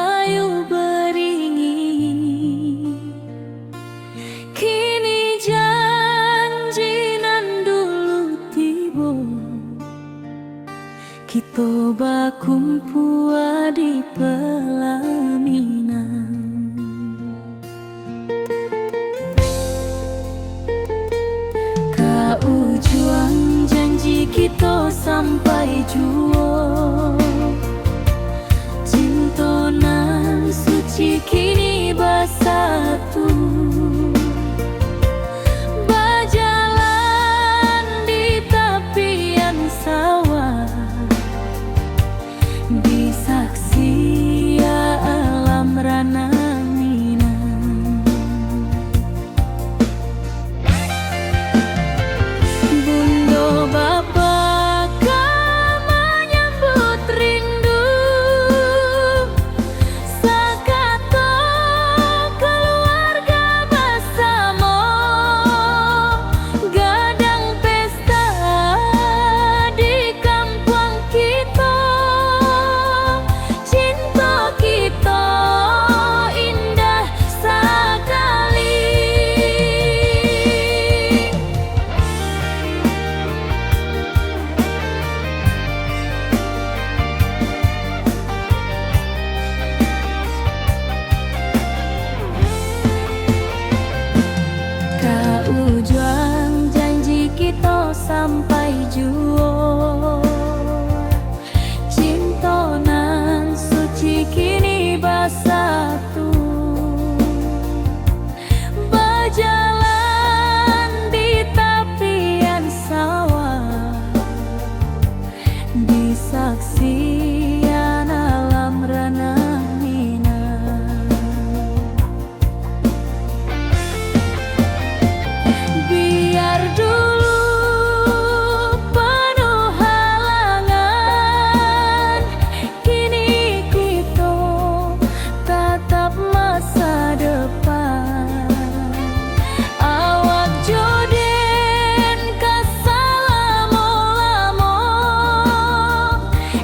ayu beringin. Kini janji nan dulu tiba, kita bakumpul di pelaminan. Kau juang janji kita sampai jua, cinta nan suci kini bersatu. Berjalan di tepian sawah, disaksi alam rana Minang. Bunda bapa kau menyambut rindu, sekata keluarga bersama, gadang pesta di kampung kita. Cinta kita indah sekali. Kau juang janji kita sampai jua, cinta nan suci kini bersatu. Berjalan di tepian sawah, disaksikan alam rana Minang. Biar dulu penuh halangan, kini kita tatap masa depan. Awak joden kesalamo-lamo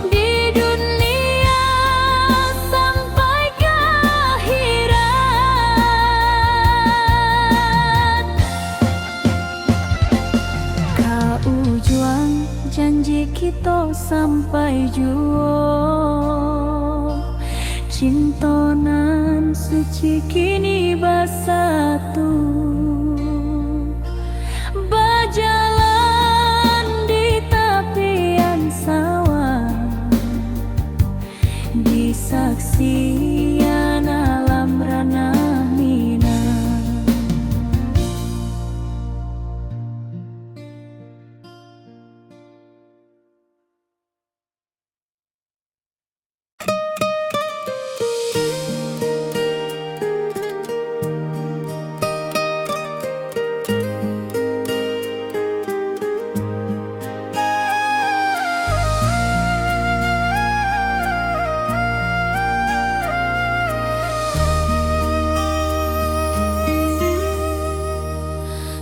di dunia sampai ke akhirat. Kau juang janji kita sampai jua, cinta nan suci kini bersatu. Berjalan di tepian sawah, disaksikan alam rana Minang.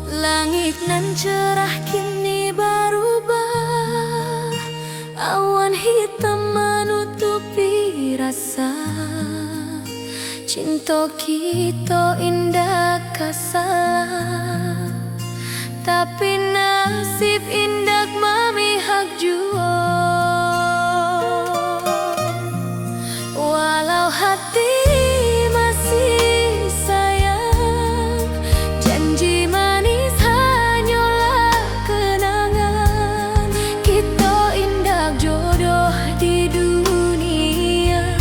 Langit nan cerah kini berubah, awan hitam menutupi rasa. Cinta kita indah kasalah, tapi nasib indah memihak jua. Walau hati masih sayang, janji manis hanyalah kenangan. Kita indah jodoh di dunia,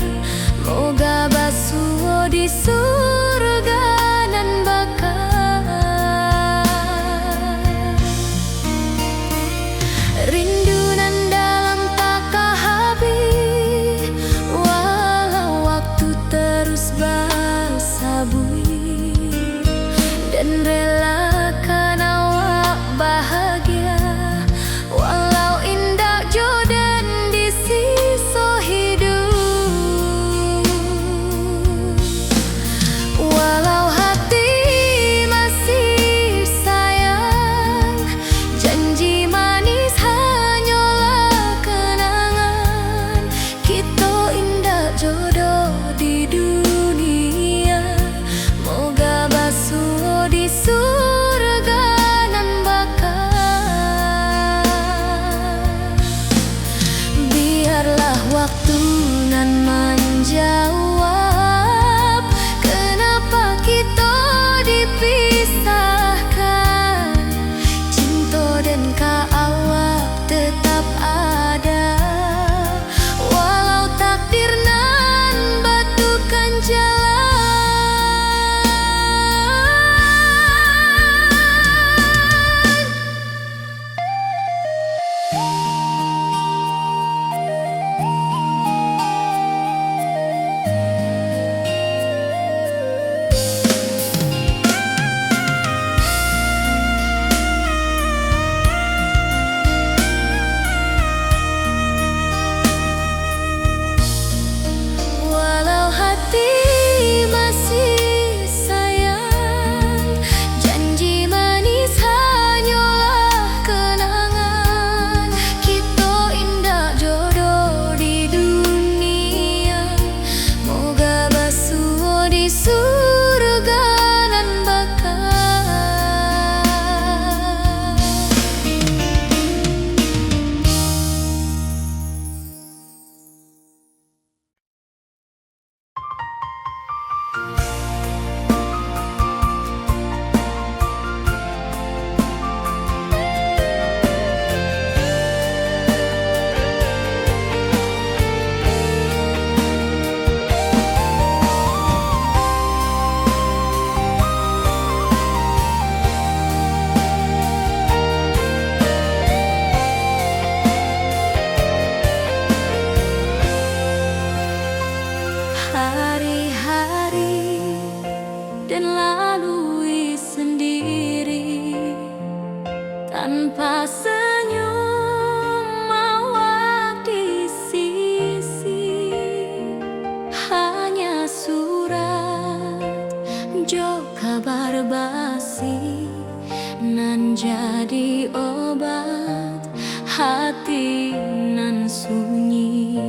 moga basuh di surga nan bakal. Rindu nan dalam tak habis, walau waktu terus bersabui, dan relakan awak bahagia, walau indah jodan di sisa hidup. hari-hari dan lalui sendiri tanpa senyum awak di sisi. Hanya surat jo kabar basi nan jadi obat hati nan sunyi.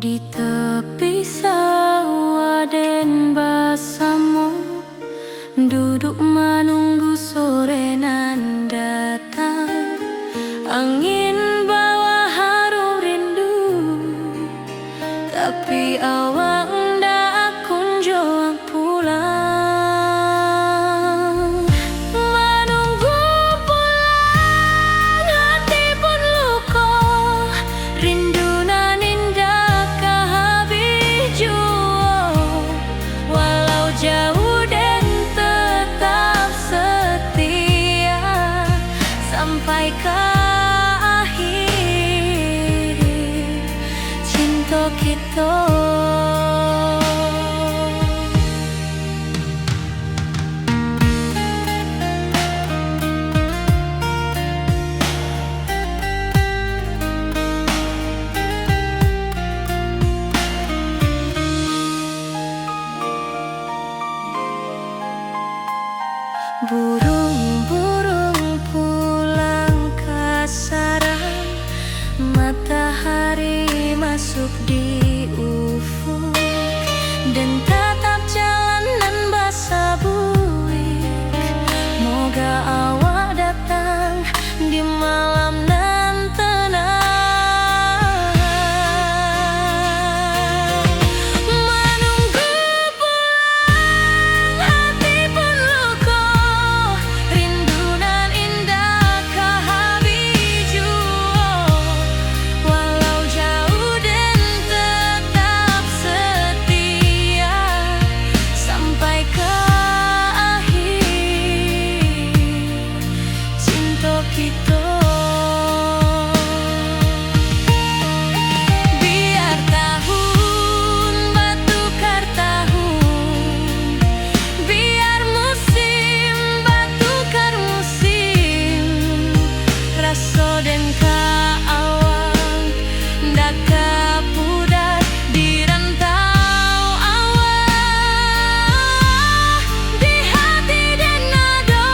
Di tepi sawah den basamu, duduk menunggu sore nan datang. Angin bawa harum rindu, tapi awak ndak kunjung pulang. Menunggu pulang hati den ka awang dak kapudar di rantau awang di hati den ado.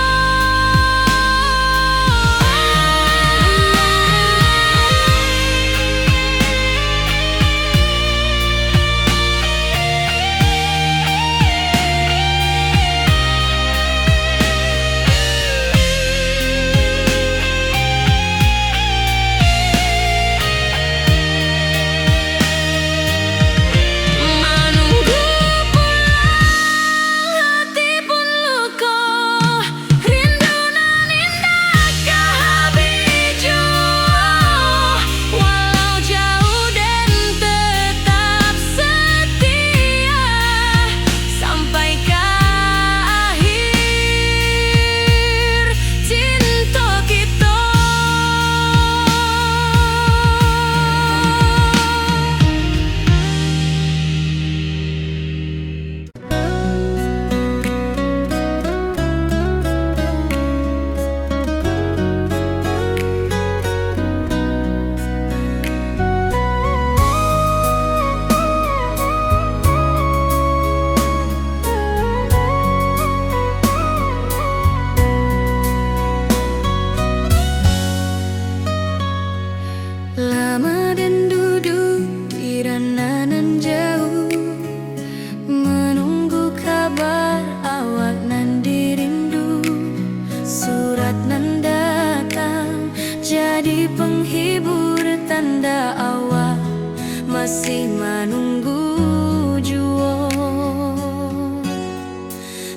Lama dan duduk di ranah jauh, menunggu kabar awak nan dirindu. Surat nan datang jadi penghibur, tanda awak masih menunggu jua.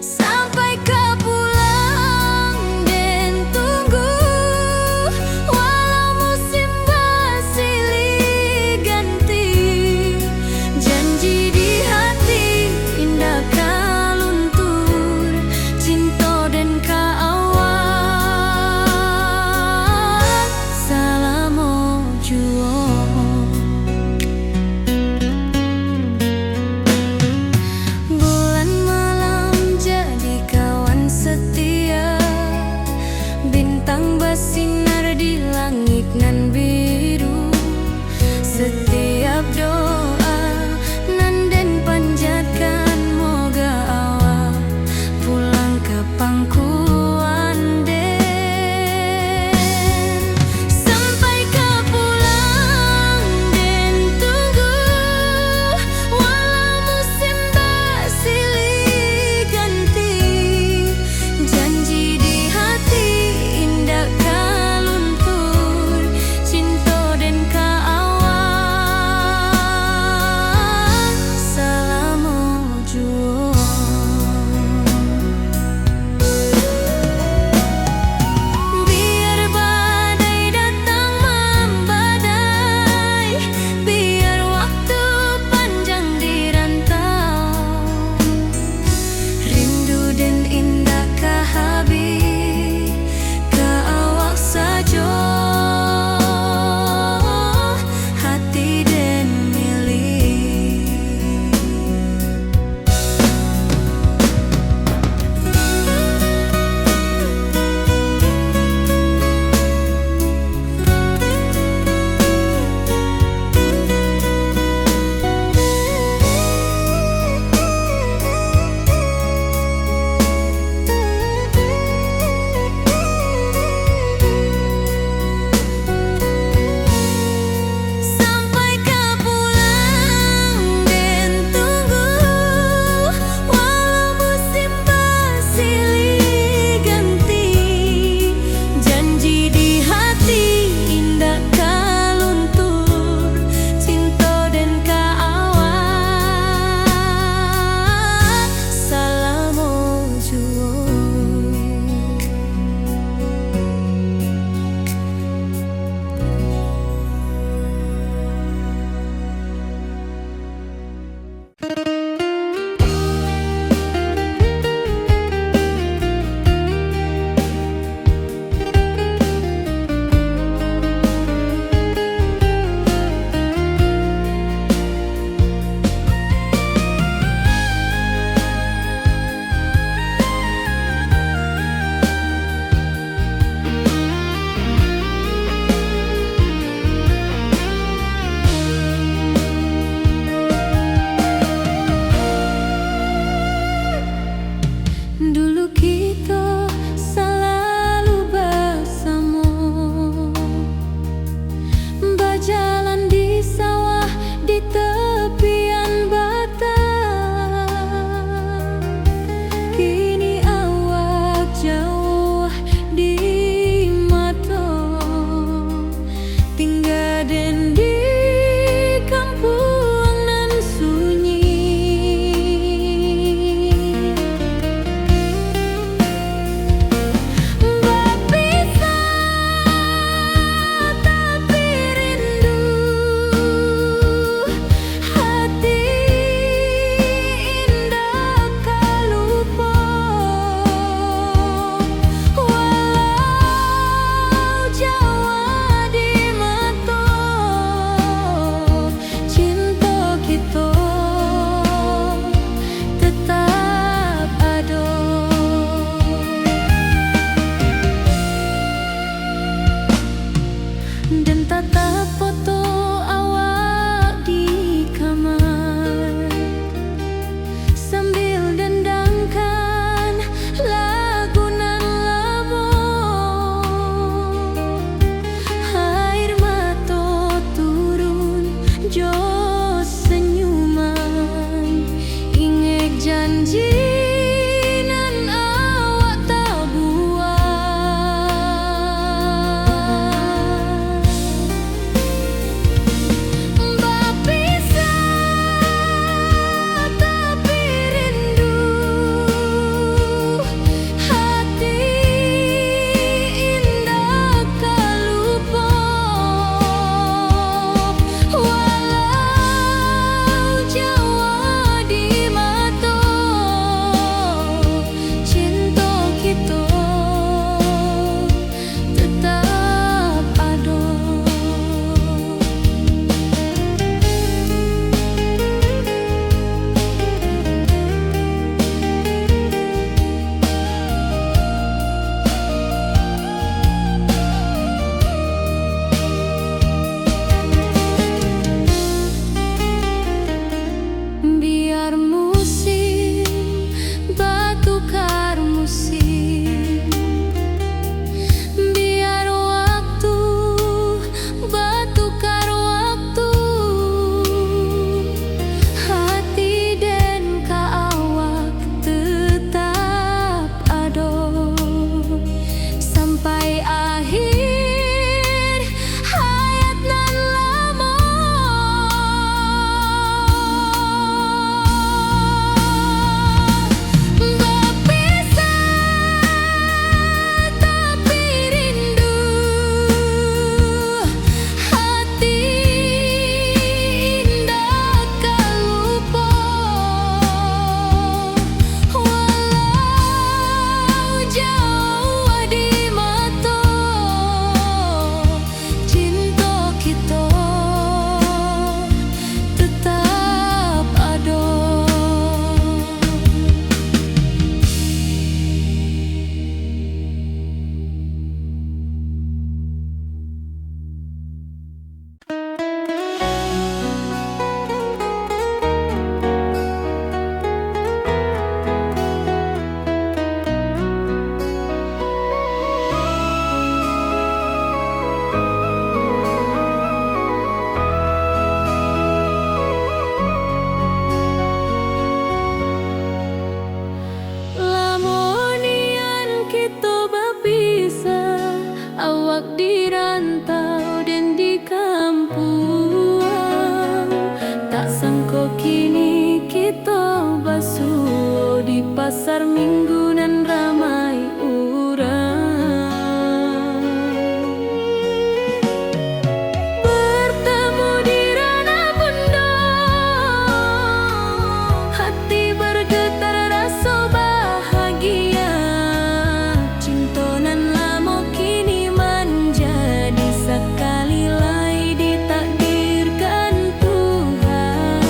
Sampai kau pulang dan tunggu, walau musim silih ganti. Janji di hati indah kaluntur, cinta dan kaawak salamo jua. dan tatap foto awak di kamar sambil dendangkan lagu nan lamo. Air mata turun jo senyuman, inget janji nan awak tak buat. Berpisah tapi rindu, hati indah kalupa. Walau jauh di mata, cinta kita tetap ada. Biar musim bertukar musim, biar waktu bertukar waktu, hati dan awak tetap ada sampai akhir hayat nan lama. Berpisah tapi rindu, hati indah kalupa. Walau jauh di mata, cinta kita tetap ada. Lamonian kita berpisah, awak di rantau dan di kampung. Tak sangka kini kita basuh di pasar minggu nan ramai urang. Bertemu di ranah bunda, hati bergetar rasa bahagia. Cinta nan lama kini menjadi sekali lagi ditakdirkan Tuhan.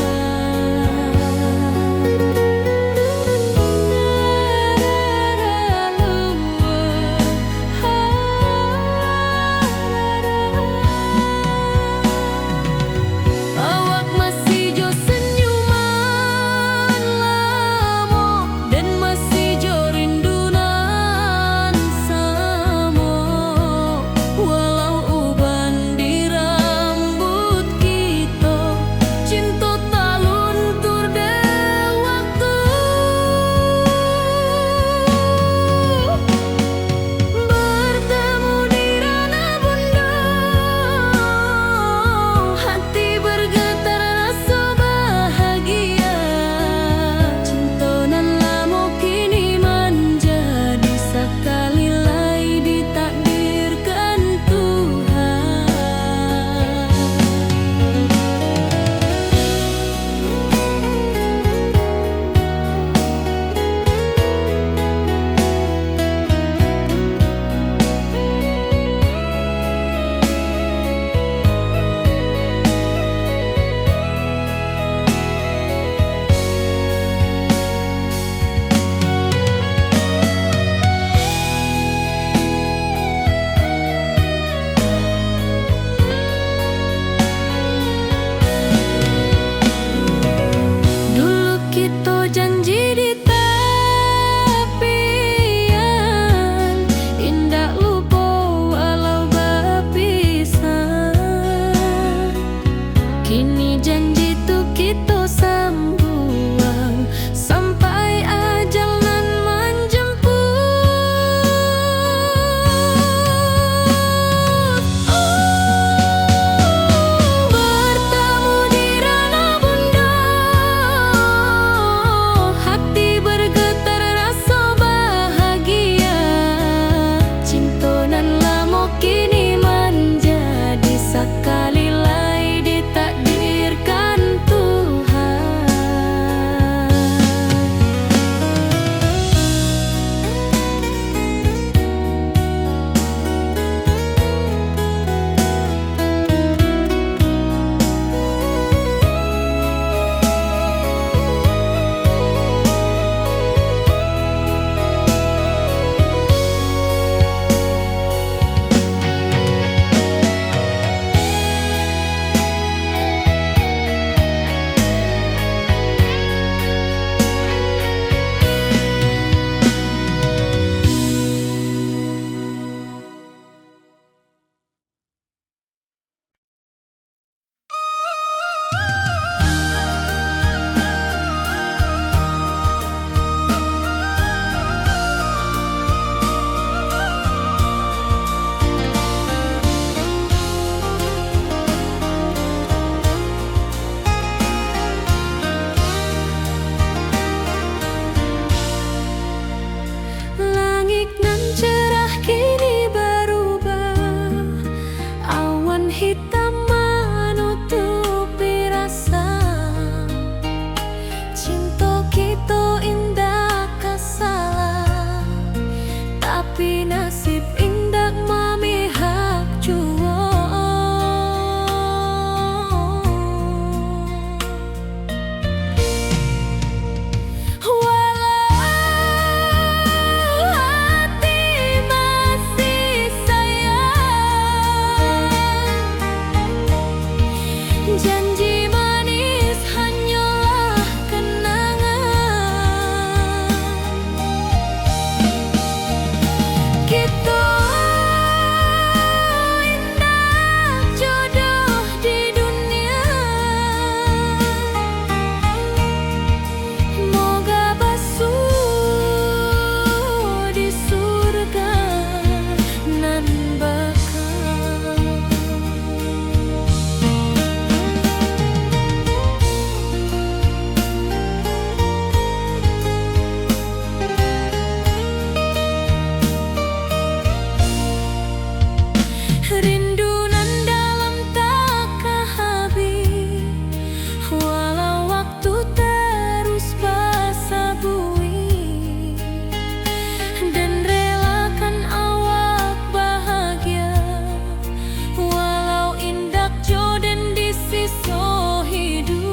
hitam menutupi rasa. Cinta kita indah kasalah, tapi nasib indah memihak jua. Janji manis hanyalah kenangan. Kita indah jodoh di dunia. Moga basuh di surga nan bakal. Rindu nan dalam tak habis, walau waktu terus basa bui, dan relakan awak bahagia, walau indak jodoh di sisa hidup.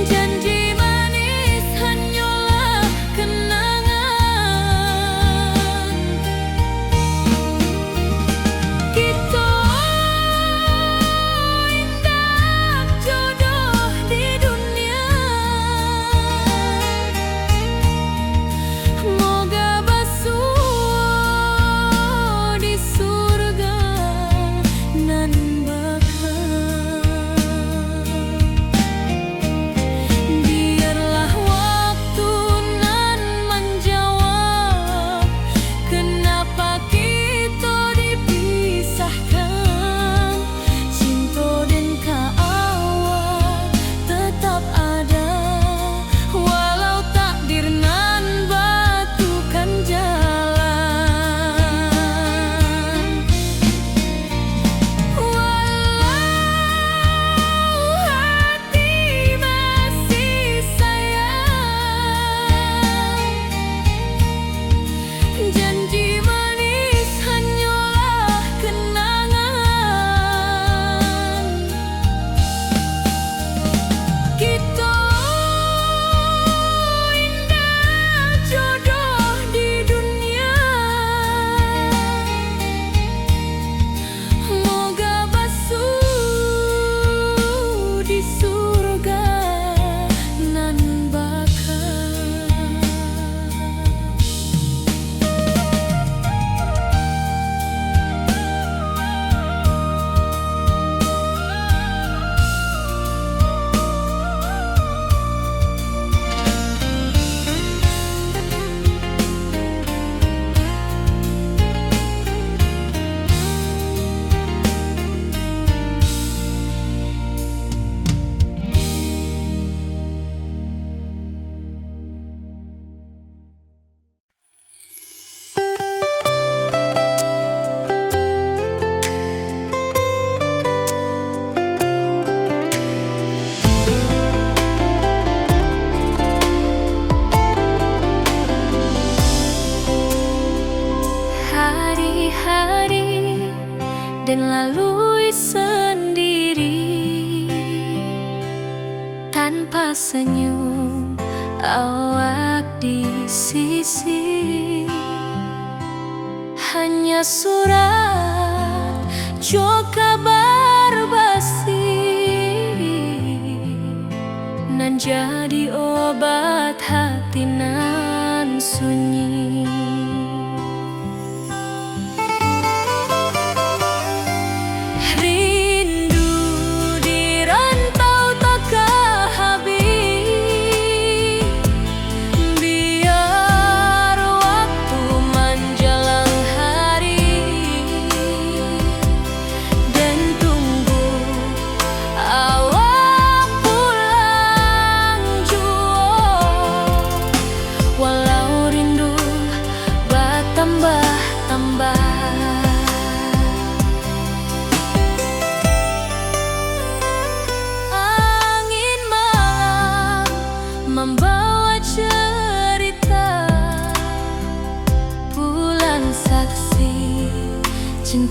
Janji manis hanyalah kenangan. Kita indah jodoh di dunia. Moga basuh di surga nan bakal. Biarlah waktu nan menjawab kenapa kita dipisahkan. Cinta dan kaawak tetap ada, walau takdir nan batukan jalan. Walau hati masih sayang, janji manis hanyalah kenangan. Kita indah jodoh di dunia. Moga basuh di surga nan bakal. Hari-hari dan lalui sendiri, tanpa senyum awak di sisi. Hanya surat jo kabar basi nan jadi obat hati nan sunyi.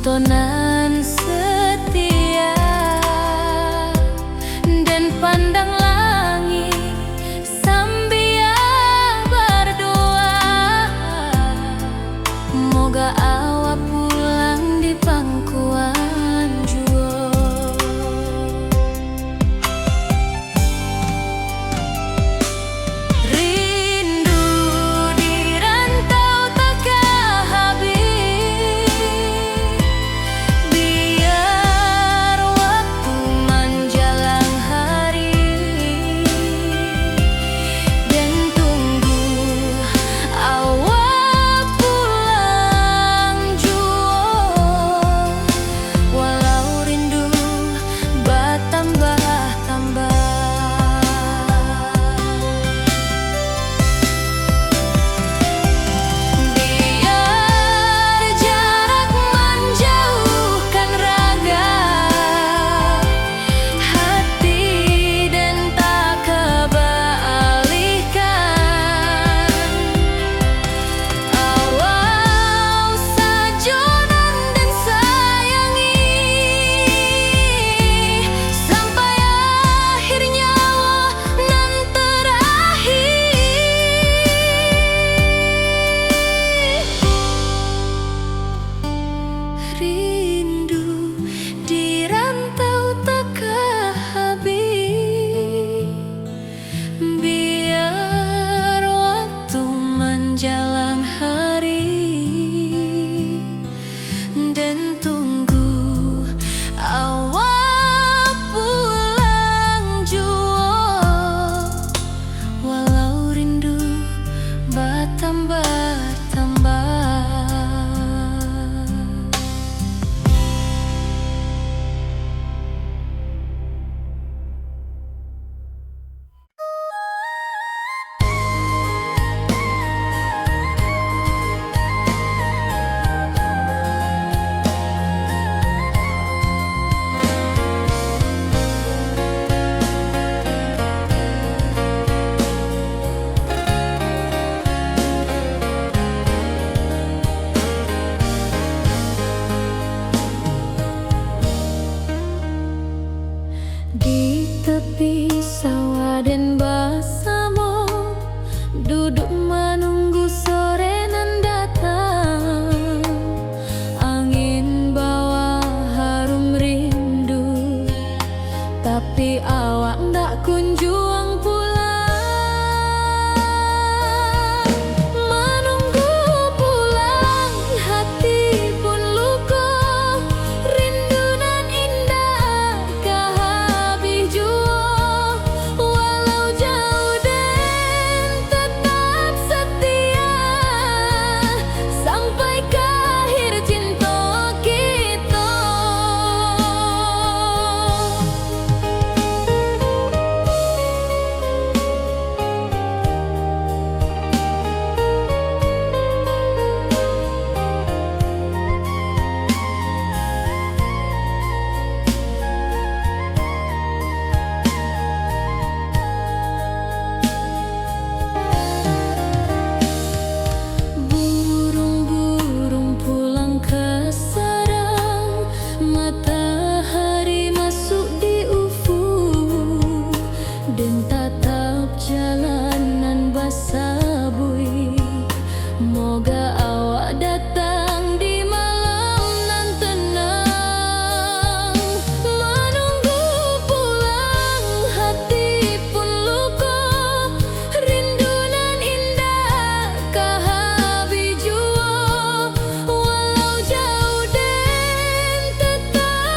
tontonan setia dan pandang langit sambil berdoa, moga awak pulang di pangkuan jua. Rindu di rantau takkan habis, biar waktu menjelang hari dan tunggu awak pulang jua. Walau rindu bertambah-tambah, biar jarak menjauhkan raga, hati dan tak kebalihkan. Awal sajonan dan sayangi sampai akhir nyawa nan terakhir. Rindu di rantau takkan habis, biar waktu menjelang hari dan tunggu awak pulang jua. Walau rindu bertambah-tambah. Di tepi sawah dan bersama duduk menunggu sore nan datang. Angin bawa harum rindu, tapi awak ndak kunjung pulang. Menunggu pulang hati pun luka, rindu nan indah kah habis jua. Walau jauh dan tetap setia sampai ke akhir cinta kita. Burung-burung pulang ke sarang, matahari masuk di ufuk dan tatap jalanan bersabui. Moga awak datang di malam nan tenang. Menunggu pulang hati pun luka, rindu nan indah kah habis jua. Walau jauh dan tetap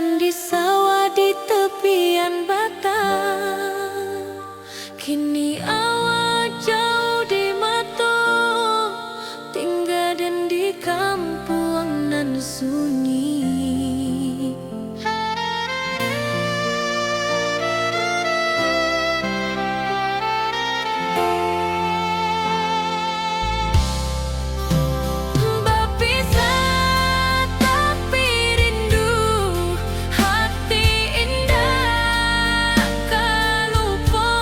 dan di sawah di tepian batang. Kini awak jauh di mata, tinggal dan di kampung nan sunyi. Berpisah tapi rindu, hati indah tak lupa.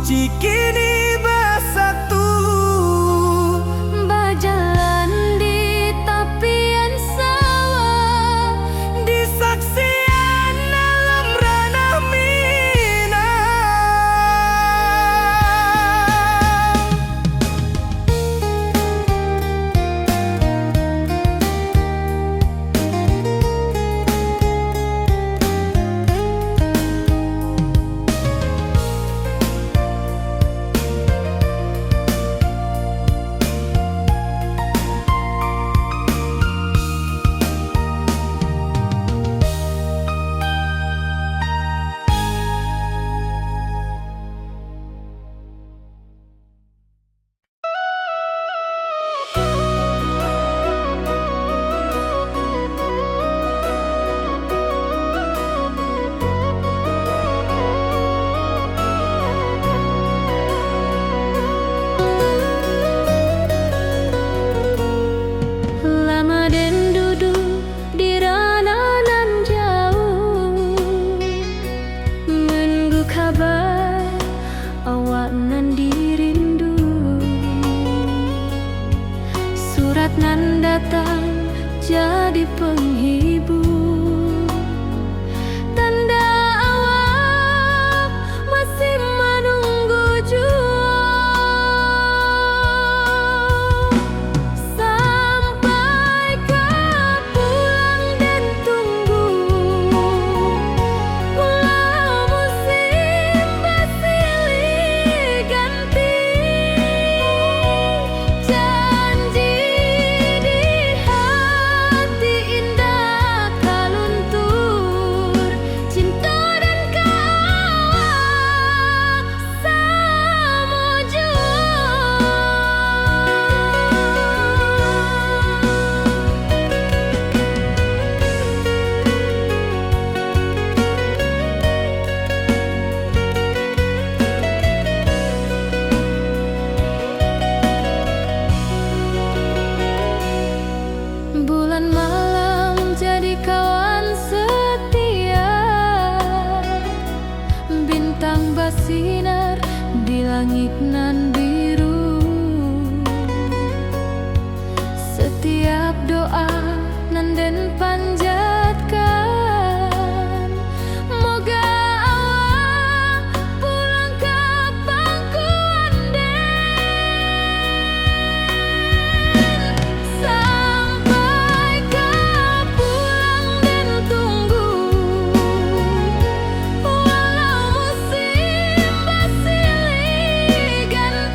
suci kini bersatu. Berjalan di tepian sawah, Di saksian alam ranah Minang. lama den duduk di ranah nan jauh, menunggu kabar awak nan dirindu. Surat nan datang jadi penghibur, tanda awak masih menunggu jua. Sampai ke pulang dan tunggu, walau musim bersilih ganti. Janji di hati indah kaluntur, cinta dan kawah sama jua. Bulan malam jadi kawan setia, bintang bersinar di langit nan biru. Setiap doa nan den panjatkan, moga awak pulang ke pangkuan den. Sampai ke pulang dan tunggu, walau musim bersilih ganti.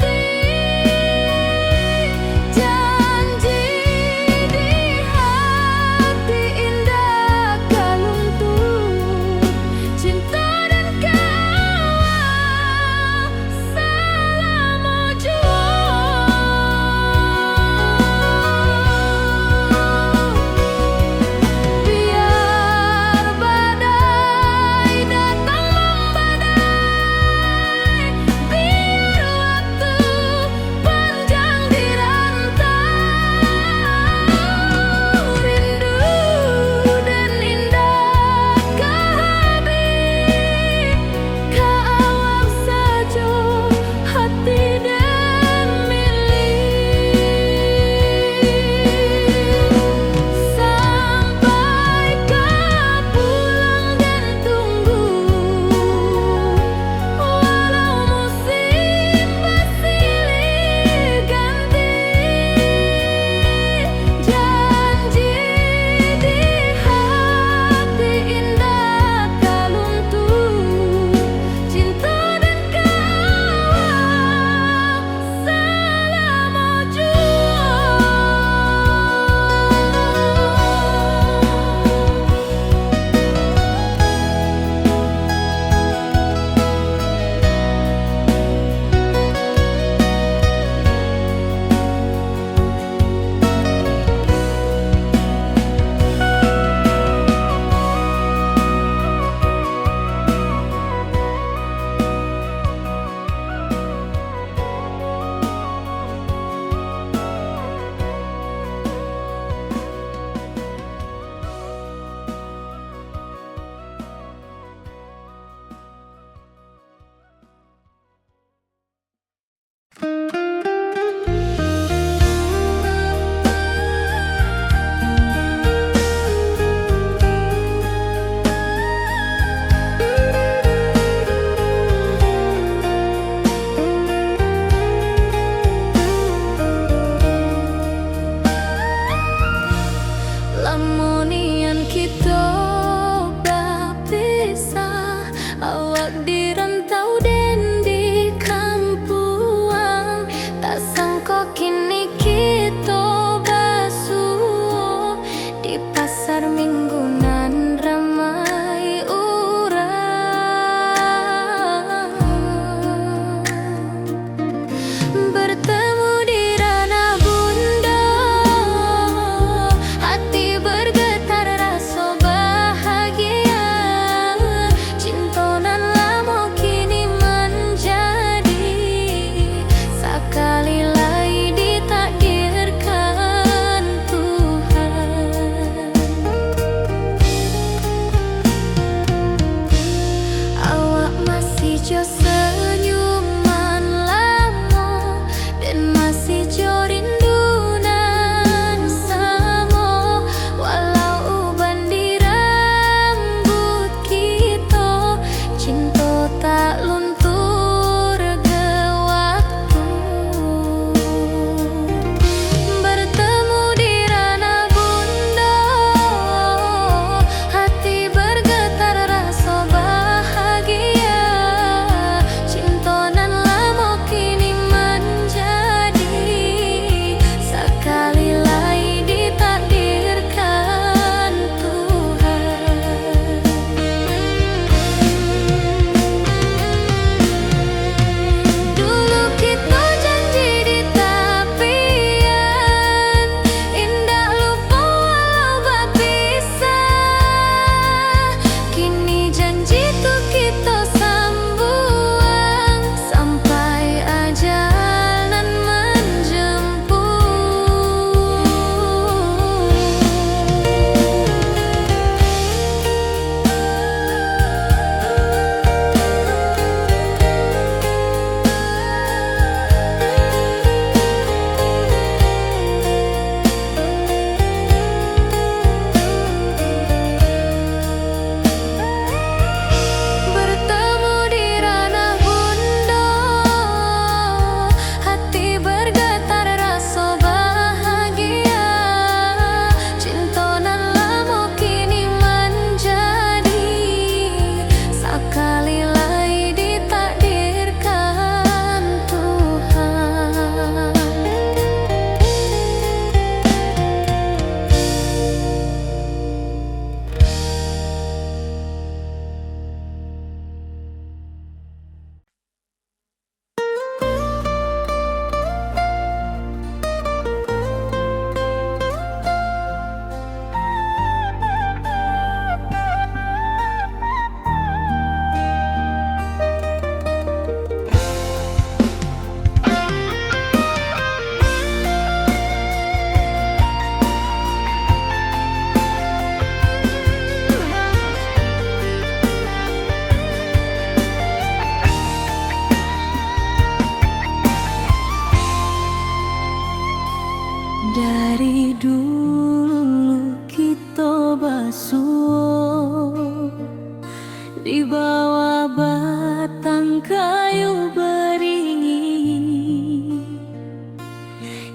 kayu beringin,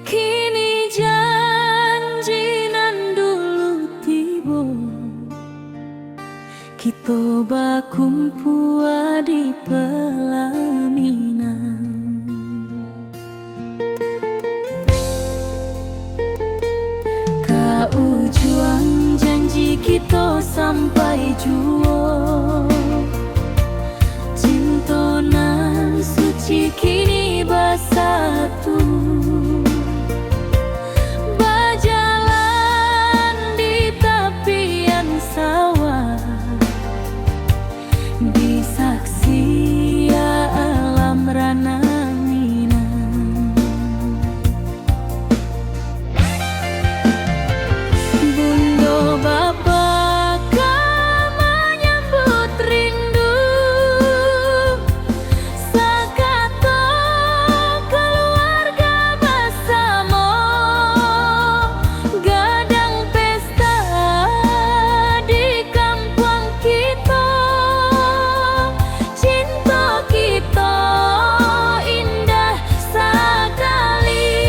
kini janji nan dulu tiba, kita bakumpul di pelaminan. Kau juang janji kita sampai jua, cinta nan suci kini bersatu, berjalan di tepian sawah, disaksi alam rana Minang. Bunda bapa kau menyambut rindu, sekata keluarga bersama, gadang pesta di kampung kita, cinta kita indah sekali.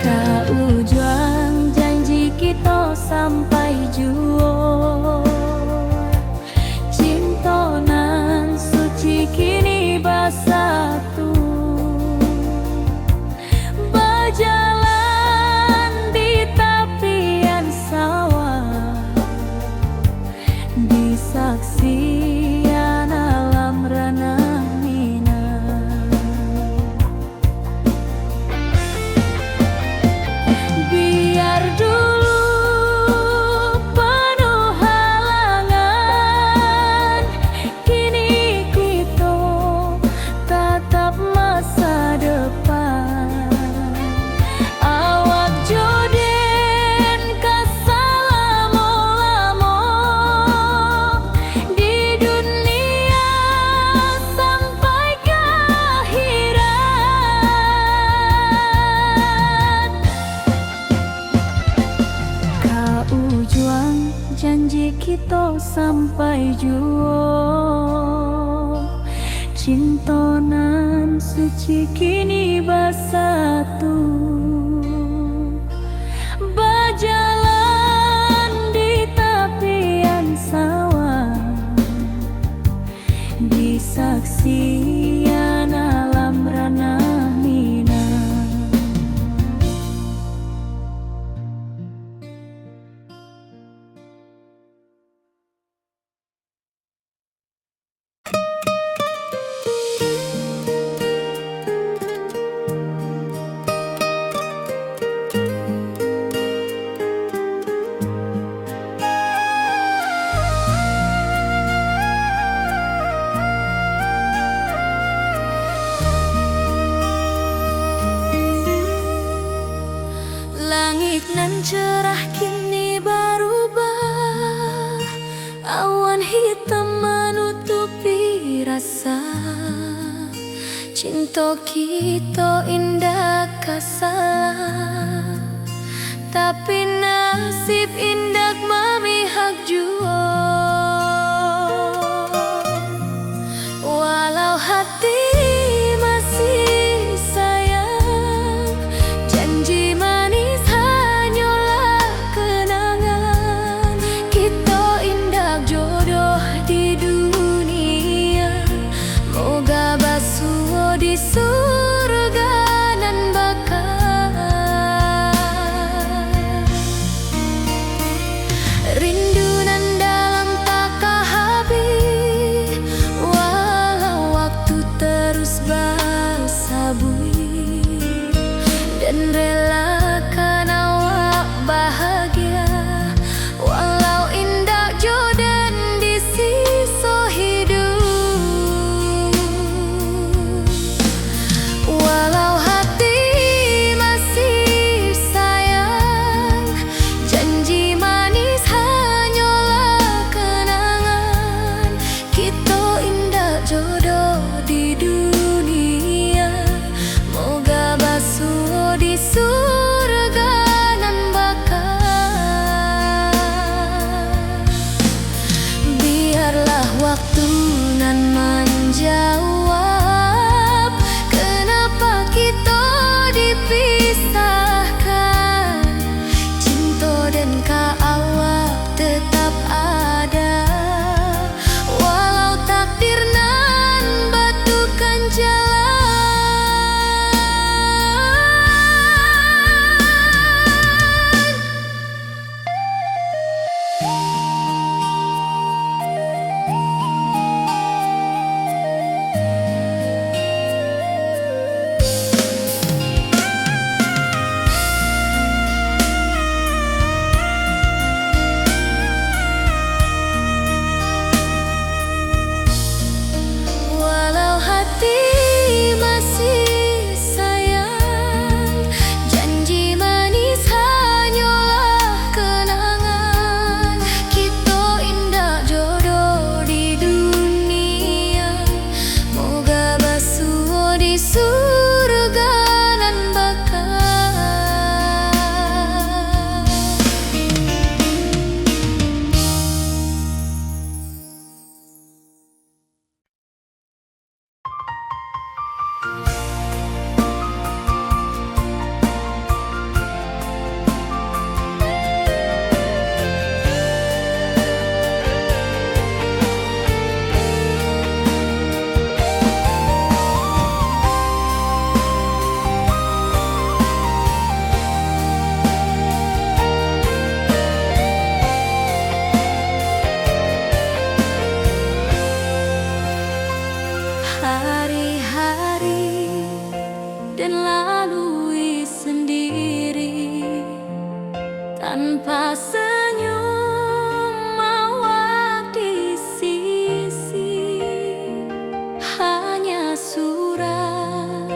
Kau juang janji kita sampai jua, cinta nan suci kini bersatu, berjalan di tepian sawah, disaksikan alam rana Minang. Biar dulu penuh halangan, kini kita tatap masa depan. Awak joden kesalamo-lamo di dunia sampai ke akhirat. Kau juang janji kita sampai jua, cinta nan suci kini bersatu, berjalan di tepian sawah, disaksikan alam rana Minang. Langit nan cerah kini berubah, awan hitam menutupi rasa, cinta kita indah kasalah, tapi nasib indah memihak jua. Walau hati masih sayang, janji manis hanyalah kenangan, kita indah jodoh di dunia, moga basuh di surga nan bakal. Rindu nan dalam tak habis, walau waktu terus bersabui, dan relakan awak bahagia, walau indah jodan di sisa hidup. Walau hati masih sayang, janji manis hanyalah kenangan, kita indah jodoh di di dunia, moga basuh di surga nan bakal. Biarlah waktu nan menjawab kenapa kita dipisahkan. Cinta dan kaawak tetap ada, walau takdir nan batukan jalan. Walau hati masih sayang, janji manis hanyalah kenangan. Kita indah jodoh di dunia, moga basuh di surga nan bakal. Hari-hari dan lalui sendiri, tanpa senyum awak di sisi. Hanya surat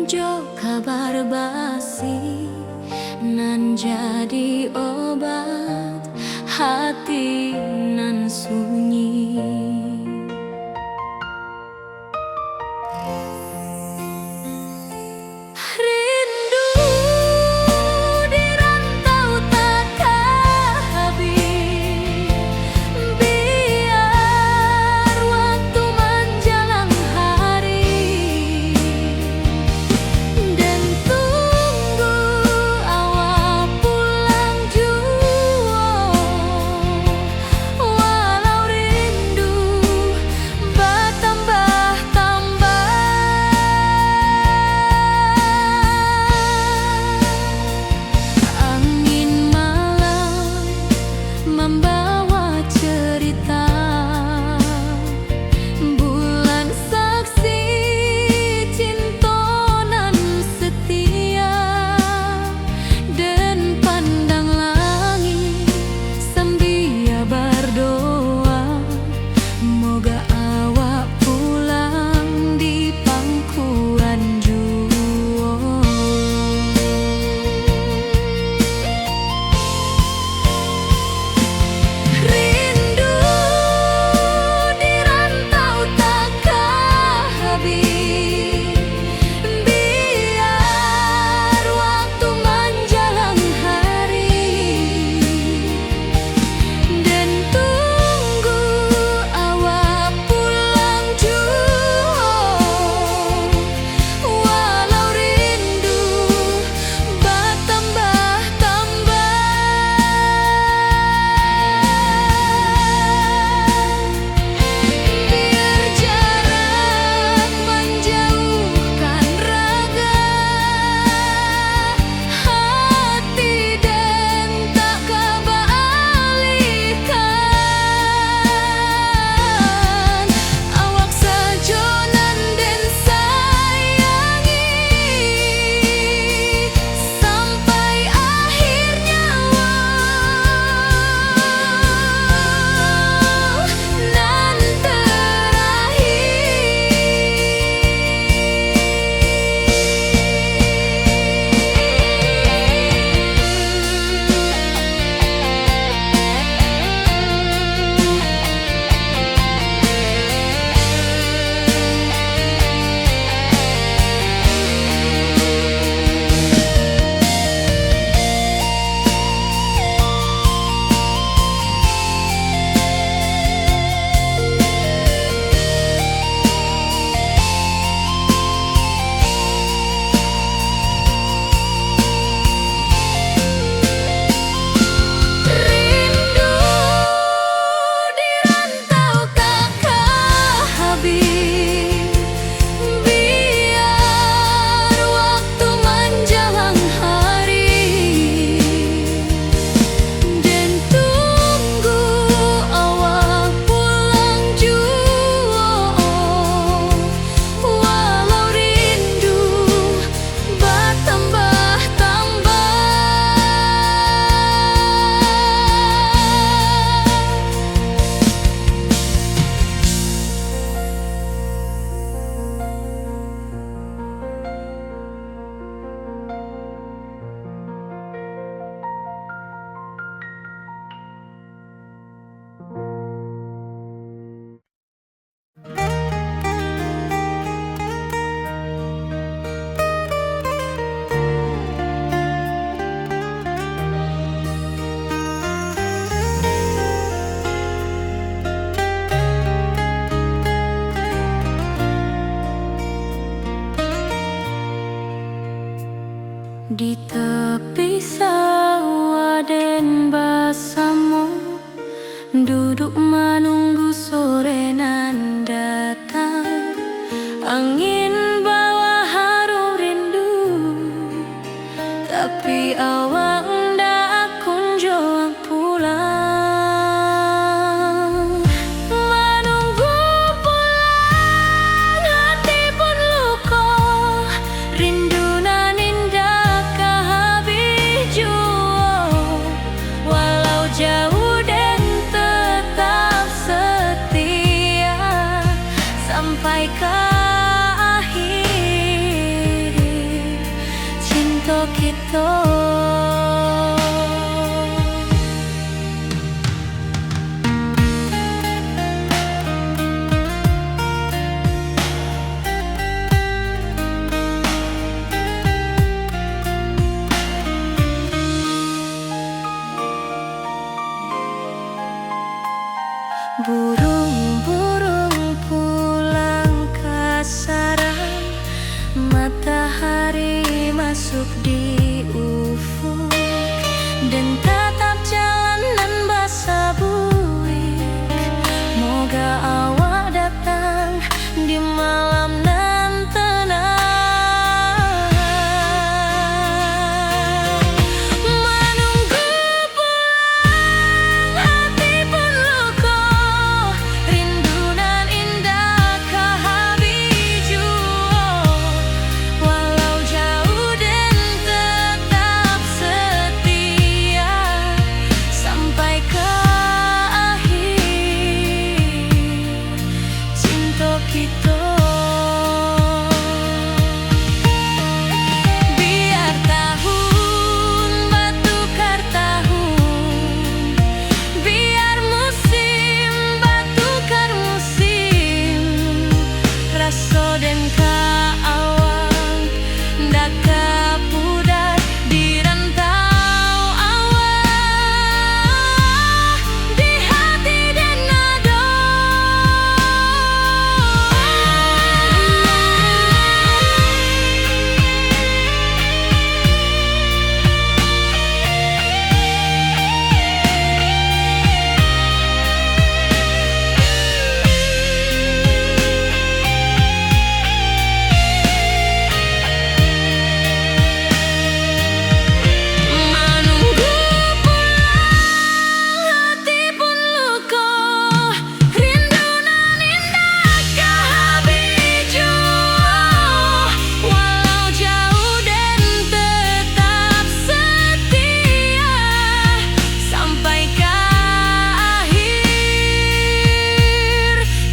jo kabar basi nan jadi obat hati nan sunyi. Rindu di rantau takkan habis, biar waktu menjelang hari, dan tunggu awal pulang jua. Di tepi sawah den basamu, duduk menunggu sore nan datang. Angin bawa harum rindu, tapi awak ndak kunjung pulang. Menunggu pulang, hati pun luka, rindu nan indah kehabis jua. Walau jauh dan tetap setia sampai ke akhir cinta kita. Burung-burung pulang ke sarang, matahari masuk di ufuk, dan tatap jalanan basah buik. Moga awak datang di malam nan tenang. Menunggu pulang, hati pun luka, rindu nan indah kehabis jua. Walau jauh dan tetap setia sampai ke akhir cinta kita. Biar tahun bertukar tahun, biar musim bertukar musim, rasa dan keawang ndak kepudar di rantau awak, di hati dan nada. Menunggu pulang, hati pun luka, rindu nan indah kehabis jua. Walau jauh dan tetap setia sampai ke akhir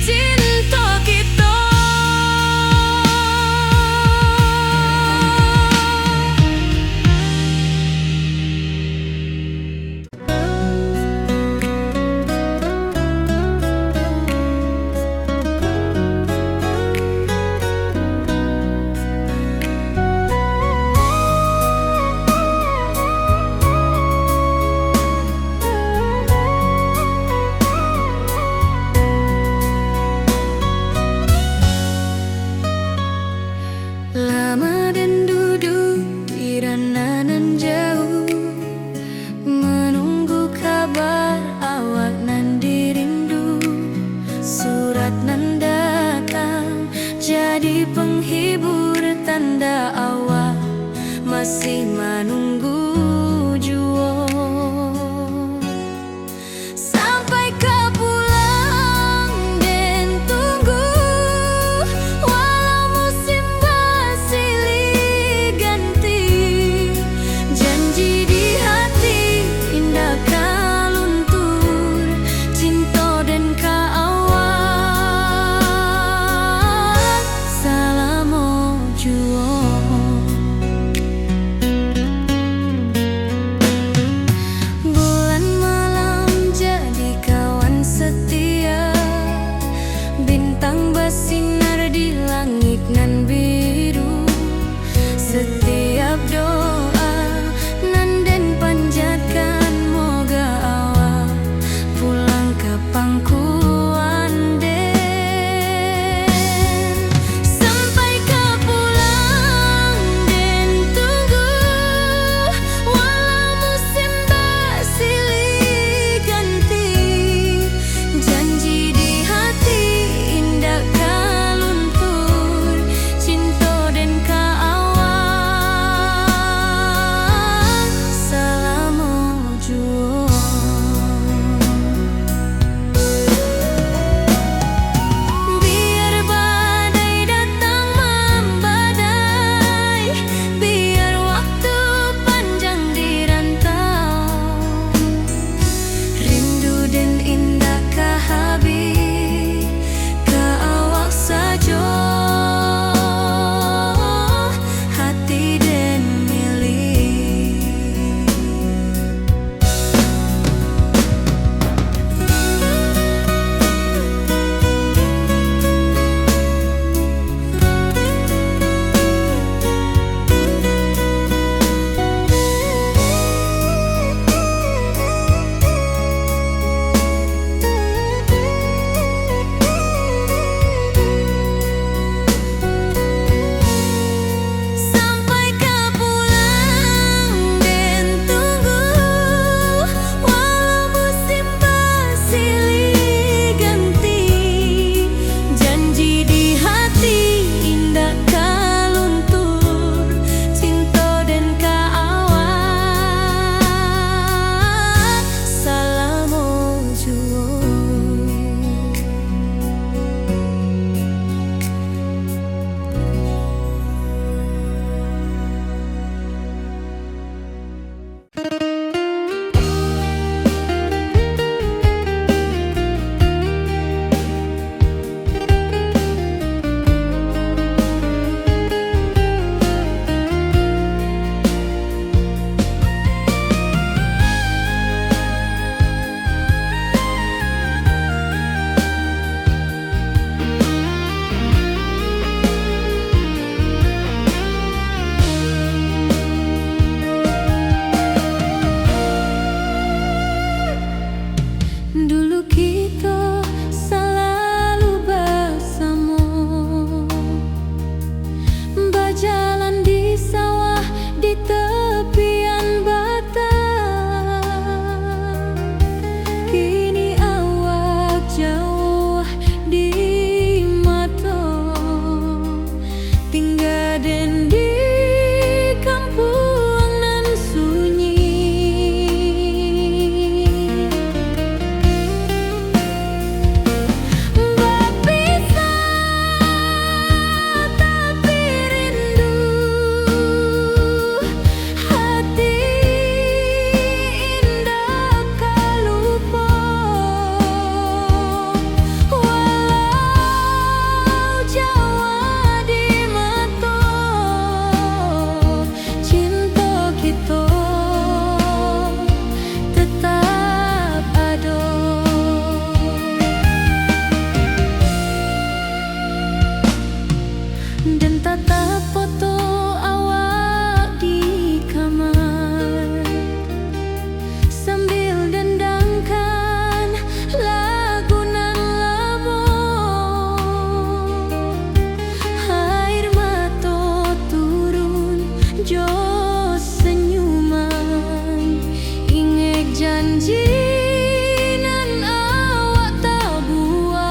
cinta kita. Lama dan duduk di ranah nan jauh, menunggu kabar awak nan dirindu. Surat nan datang jadi penghibur, tanda awak masih menunggu jua. Sampai ke pulang dan tunggu, walau musim bersilih ganti, janji di hati indah kaluntur, cinta dan keawak selama jua. tatap foto awak di kamar sambil dendangkan lagu nan lamo. Air mata turun jo senyuman, inget janji nan awak tak buat.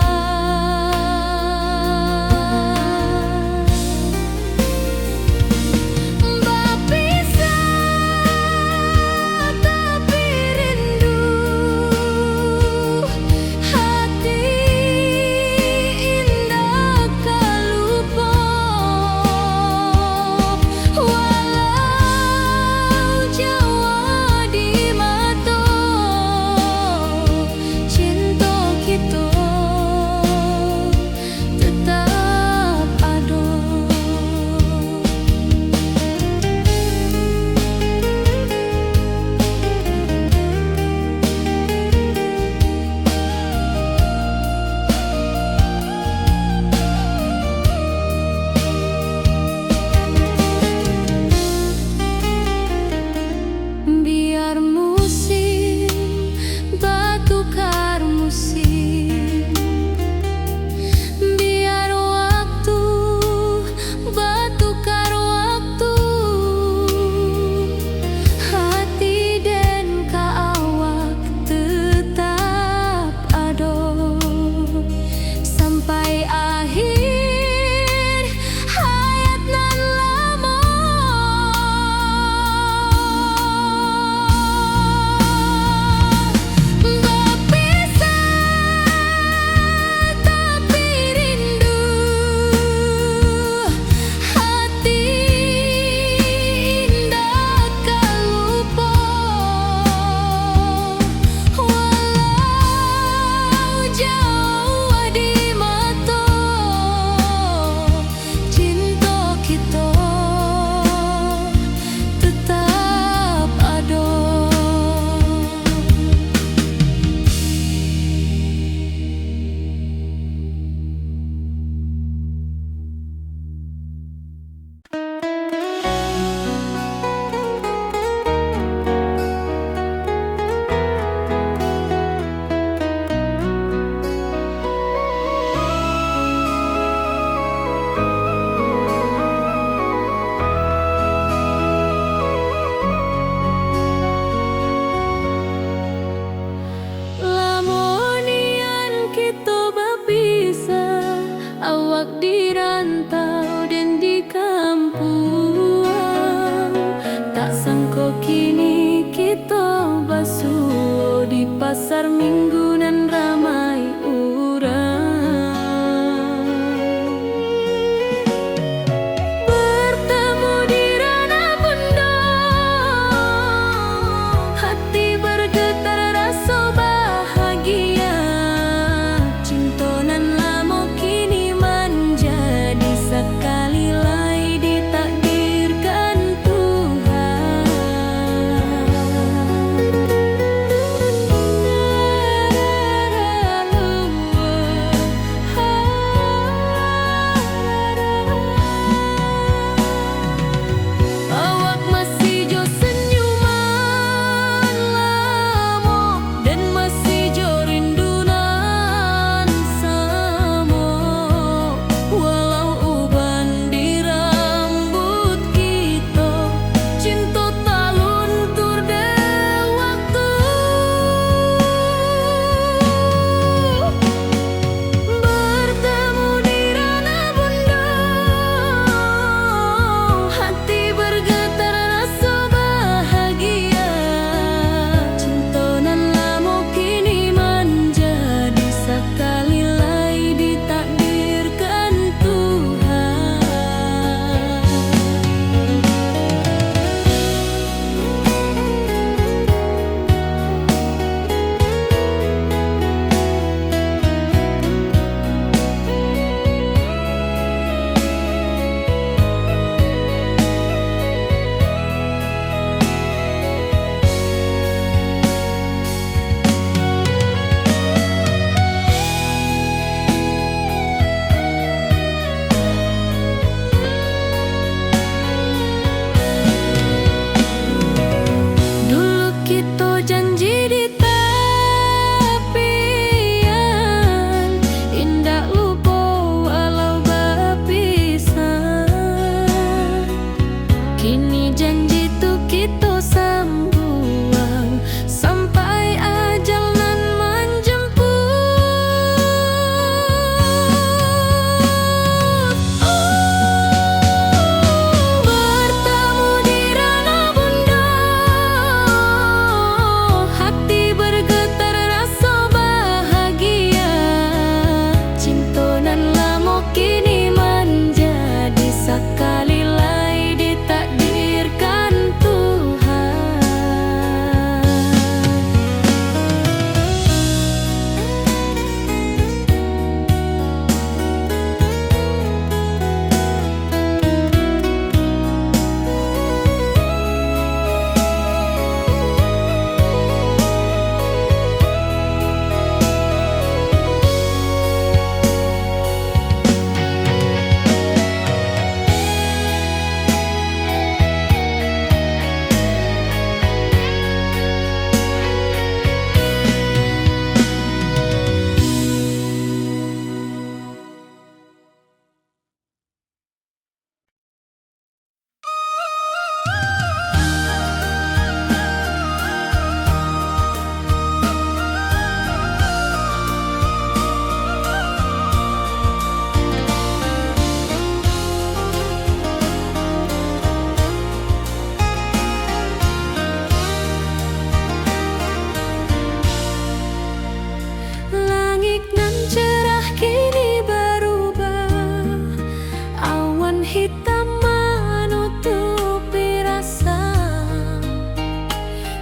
hitam menutupi rasa.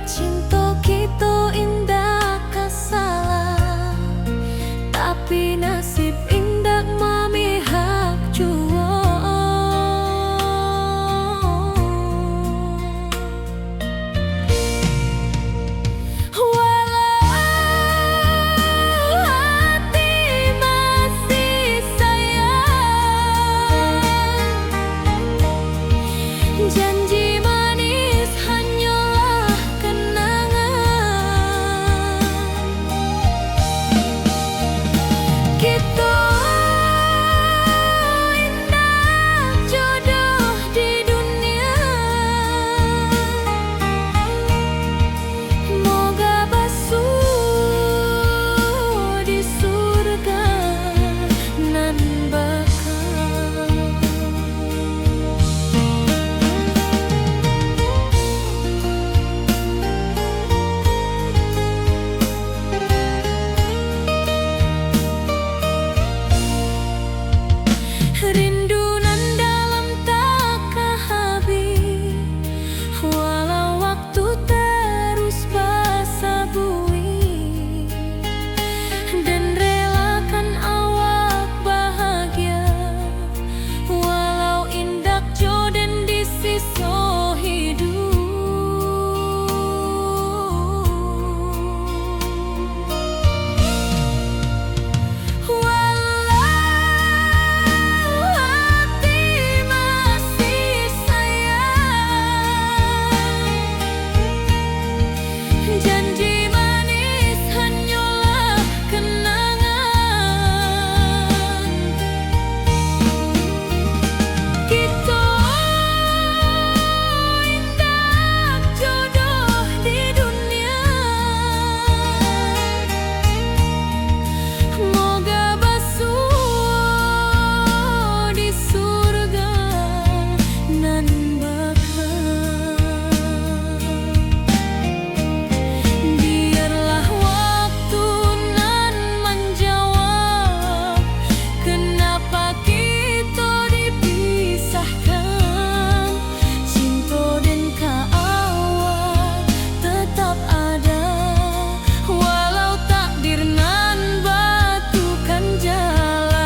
Cinta kita indah kasalah, tapi nasib indah memihak jua. Janji manis hanyalah kenangan. Kita indah jodoh di dunia. Moga basuh di surga nan bakal. Rindu nan dalam tak habis, walau waktu terus basa bui, dan relakan awak bahagia, walau indak jodoh di sisa hidup. Janji manis hanyalah kenangan. Kita indah jodoh di dunia. Moga basuh di surga nan bakal. Biarlah waktu nan menjawab kenapa kita dipisahkan. Cinta dan kaawak tetap ada, walau takdir nan batukan jalan.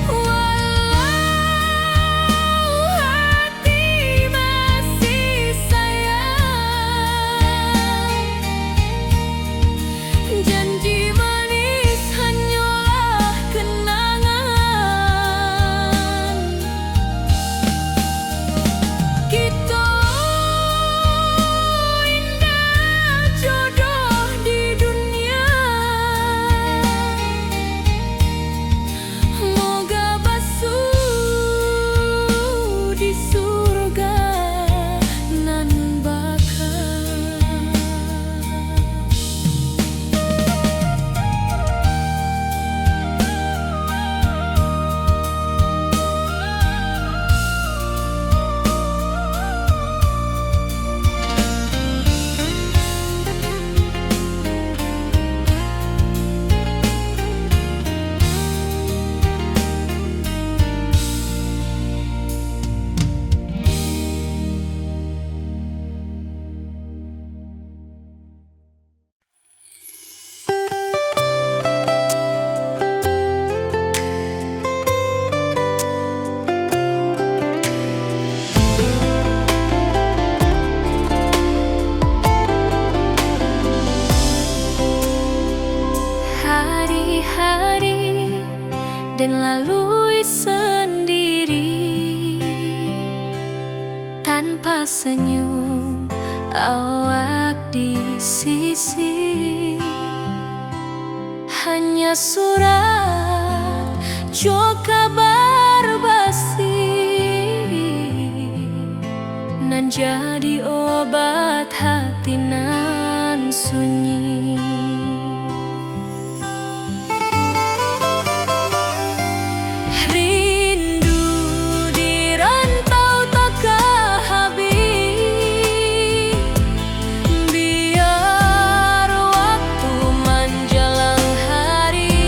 Walau hati masih sayang, janji manis hanyalah kenangan. Kita indah jodoh di dunia. Moga basuh di surga nan bakal. Hari-hari dan lalui sendiri, tanpa senyum awak di sisi. Hanya surat jo kabar basi nan jadi obat hati nan sunyi. Biar waktu menjelang hari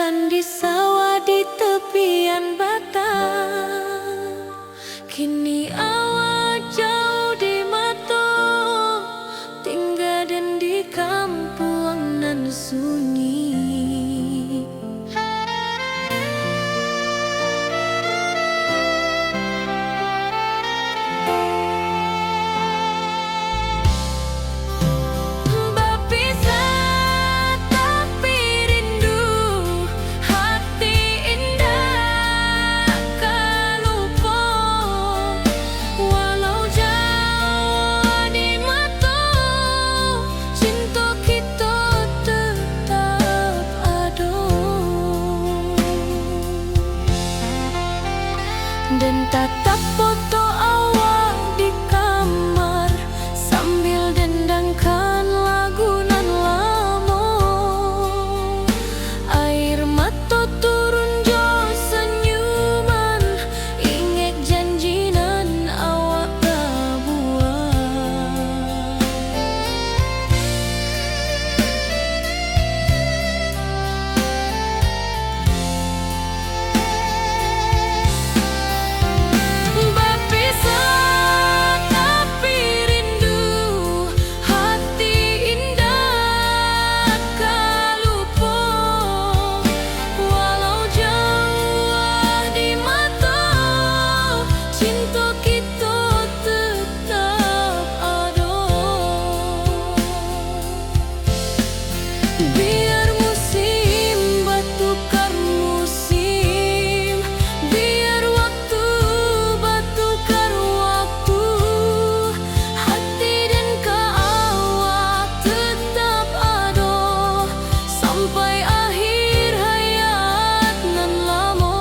berjalan di sawah di tepian batang. Kini awak jauh di mata, tinggal dan di kampung nan sunyi. Dan tatap foto awak di kamar sambil dendangkan lagu nan lama. Air mata turun jo senyuman, ingat janji nan awak buat. Biar musim bertukar musim, biar waktu bertukar waktu, hati dan awak tetap ada sampai akhir hayat nan lama.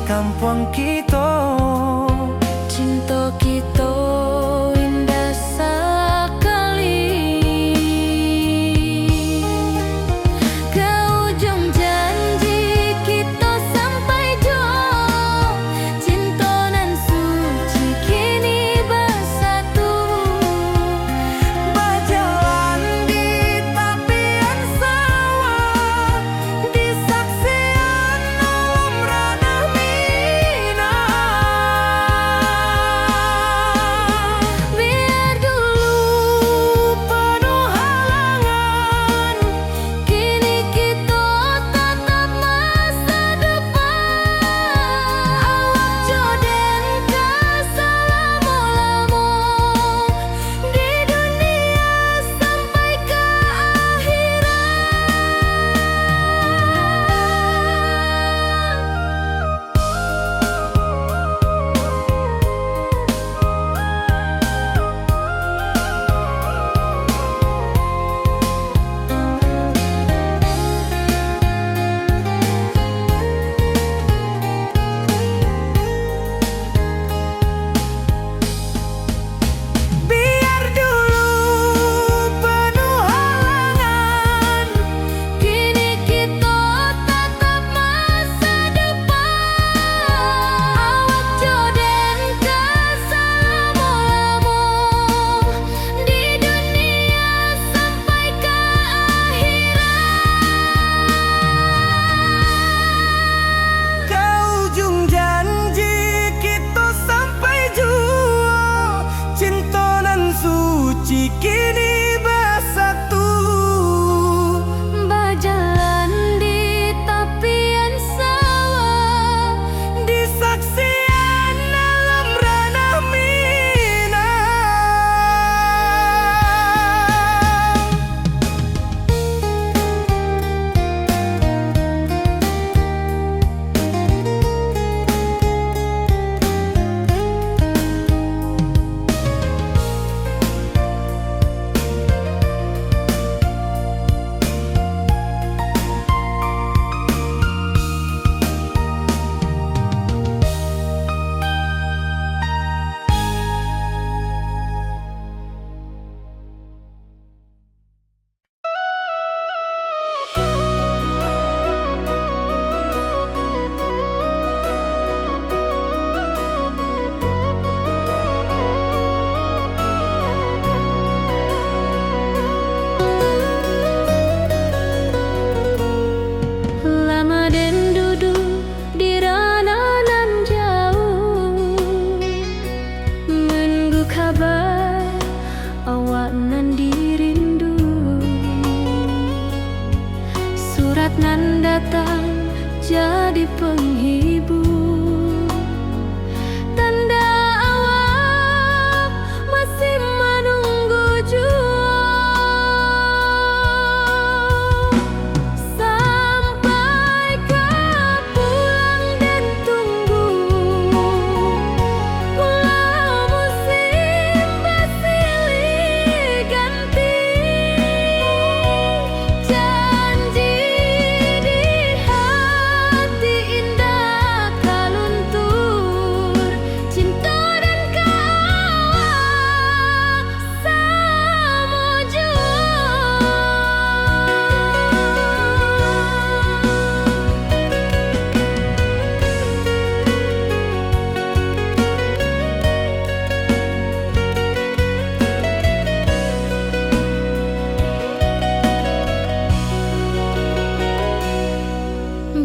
kampung kita. Cinta kita indah sekali. Ke ujung janji kita sampai jauh. Cinta nan suci kini bersatu. datang jadi penghibur, tanda awak masih menunggu jua. Sampai kau pulang dan tunggu, pulau musim bersilih ganti. Janji di hati indah kaluntur, cinta dan kawak sama jua.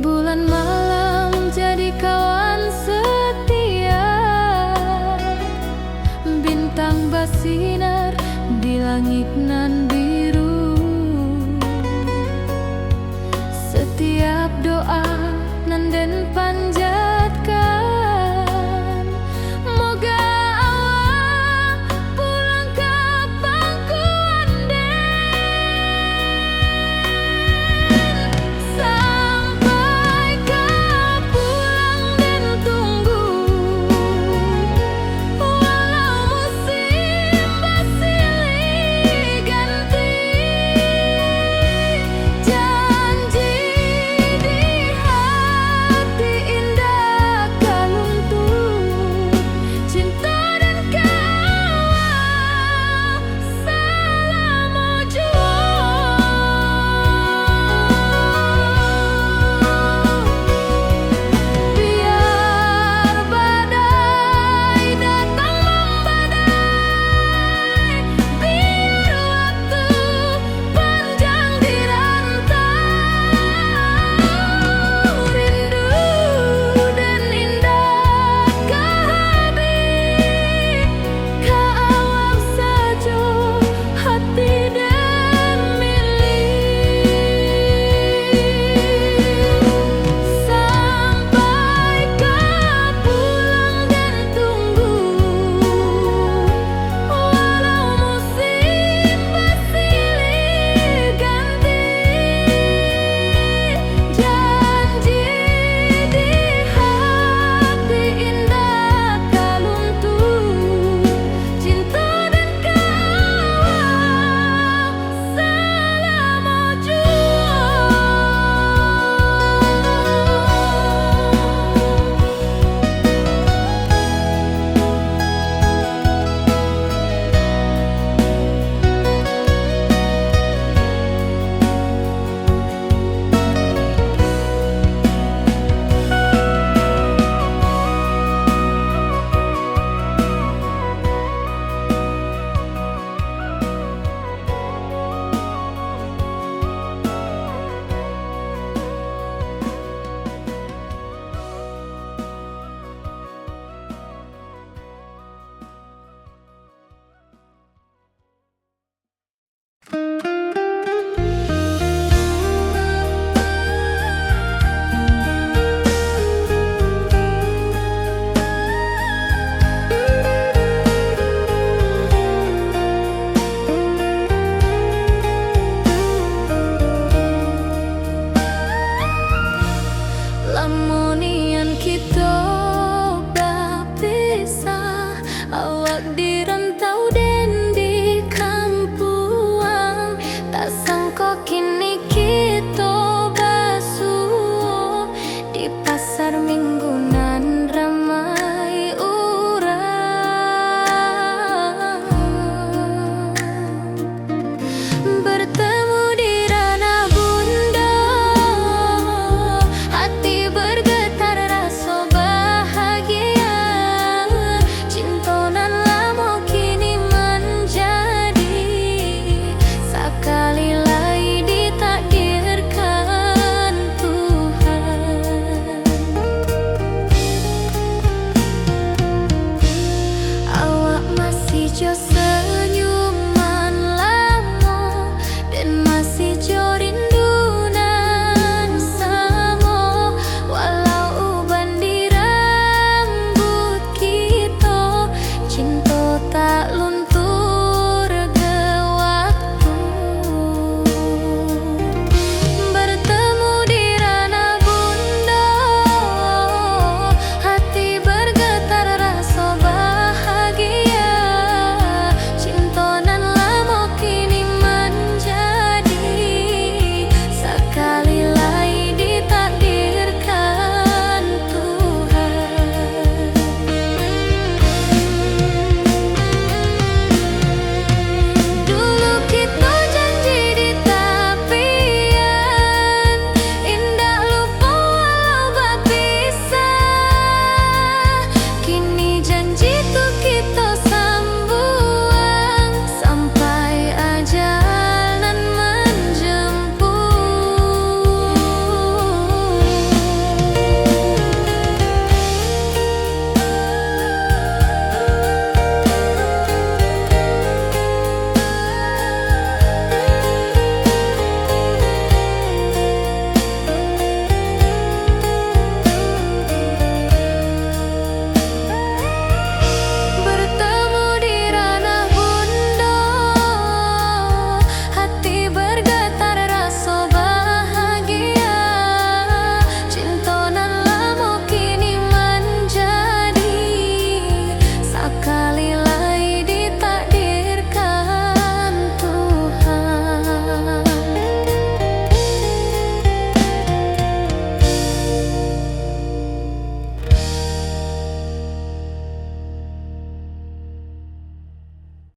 Bulan malam jadi kawan setia, bintang bersinar di langit nan biru. Setiap doa nan den panjang